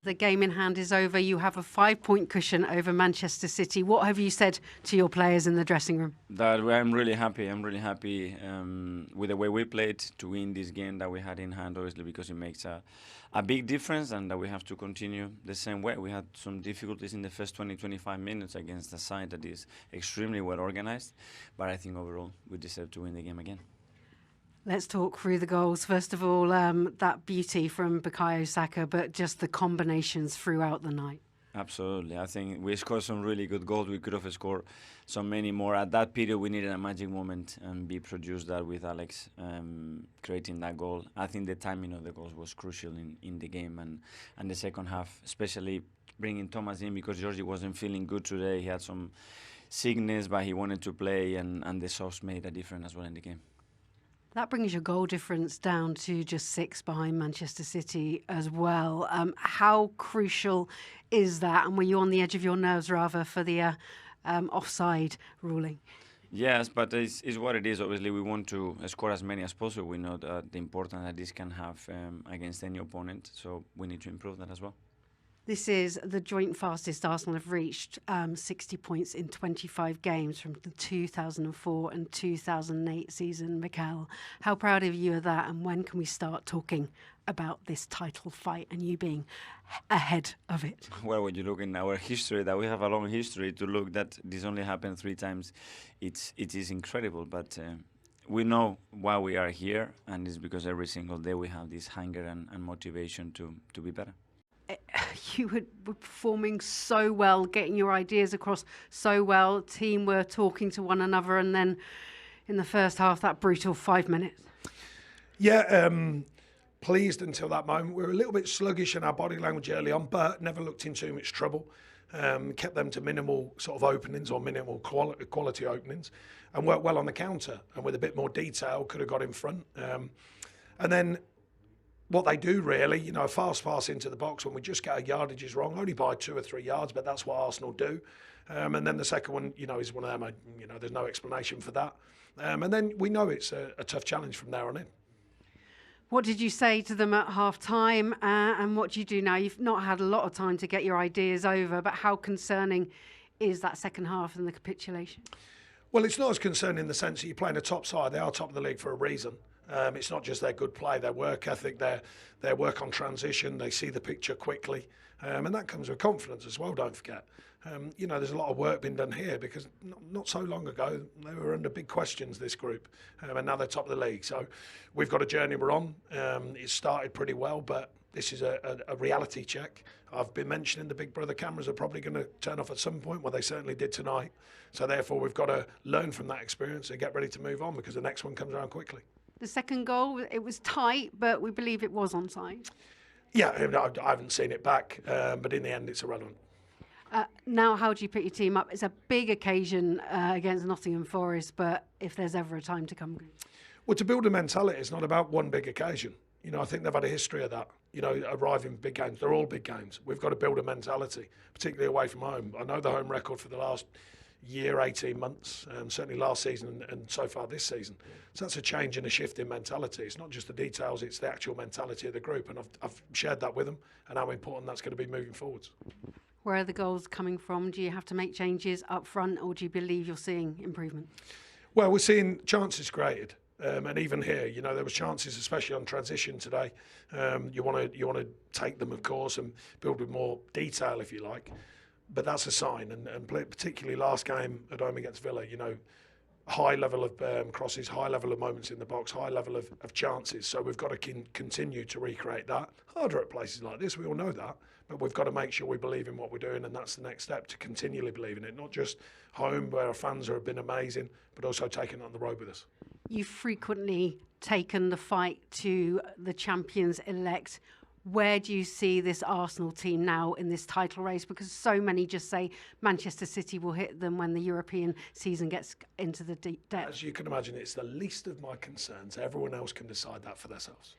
The game in hand is over. You have a 5-point cushion over Manchester City. What have you said to your players in the dressing room? That I'm really happy. I'm really happy with the way we played to win this game that we had in hand, obviously, because it makes a big difference, and that we have to continue the same way. We had some difficulties in the first 20-25 minutes against a side that is extremely well organized, but I think overall we deserve to win the game again. Let's talk through the goals. First of all, that beauty from Bukayo Saka, but just the combinations throughout the night. Absolutely. I think we scored some really good goals. We could have scored so many more. At that period, we needed a magic moment, and we produced that with Alex creating that goal. I think the timing of the goals was crucial in the game, and the second half, especially bringing Thomas in because Georgie wasn't feeling good today. He had some sickness, but he wanted to play, and the sauce made a difference as well in the game. That brings your goal difference down to just 6 behind Manchester City as well. How crucial is that? And were you on the edge of your nerves, rather, for the offside ruling? Yes, but it's what it is. Obviously, we want to score as many as possible. We know the importance that this can have against any opponent, so we need to improve that as well. This is the joint fastest Arsenal have reached, 60 points in 25 games from the 2004 and 2008 season. Mikel, how proud of you of that, and when can we start talking about this title fight and you being ahead of it? Well, when you look in our history, that we have a long history, to look that this only happened 3 times, it is incredible. But we know why we are here, and it's because every single day we have this hunger and motivation to be better. You were performing so well, getting your ideas across so well. Team were talking to one another, and then in the first half, that brutal 5 minutes. Yeah, pleased until that moment. We were a little bit sluggish in our body language early on, but never looked in too much trouble. Kept them to minimal sort of openings or minimal quality openings, and worked well on the counter. And with a bit more detail, could have got in front. And then what they do really, a fast pass into the box when we just get our yardages wrong, only by 2 or 3 yards, but that's what Arsenal do. And then the second one, is one of them, there's no explanation for that. And then we know it's a tough challenge from there on in. What did you say to them at half-time, and what do you do now? You've not had a lot of time to get your ideas over, but how concerning is that second half and the capitulation? Well, it's not as concerning in the sense that you're playing a top side. They are top of the league for a reason. It's not just their good play, their work ethic, their work on transition. They see the picture quickly, and that comes with confidence as well, don't forget. There's a lot of work being done here because not so long ago they were under big questions, this group, and now they're top of the league. So we've got a journey we're on. It started pretty well, but this is a reality check. I've been mentioning the Big Brother cameras are probably going to turn off at some point. Well, they certainly did tonight. So therefore we've got to learn from that experience and get ready to move on because the next one comes around quickly. The second goal, it was tight, but we believe it was onside. Yeah, I haven't seen it back, but in the end, it's irrelevant. Now, how do you pick your team up? It's a big occasion against Nottingham Forest, but if there's ever a time to come. Well, to build a mentality, it's not about one big occasion. I think they've had a history of that. Arriving big games, they're all big games. We've got to build a mentality, particularly away from home. I know the home record for the last year, 18 months, certainly last season and so far this season. So that's a change and a shift in mentality. It's not just the details, it's the actual mentality of the group. And I've shared that with them and how important that's going to be moving forwards. Where are the goals coming from? Do you have to make changes up front, or do you believe you're seeing improvement? Well, we're seeing chances created. And even here, there was chances, especially on transition today. You want to take them, of course, and build with more detail, if you like. But that's a sign, and particularly last game at home against Villa, high level of crosses, high level of moments in the box, high level of chances. So we've got to continue to recreate that. Harder at places like this, we all know that, but we've got to make sure we believe in what we're doing, and that's the next step, to continually believe in it. Not just home, where our fans have been amazing, but also taking it on the road with us. You've frequently taken the fight to the champions-elect. Where do you see this Arsenal team now in this title race? Because so many just say Manchester City will hit them when the European season gets into the deep depths. As you can imagine, it's the least of my concerns. Everyone else can decide that for themselves.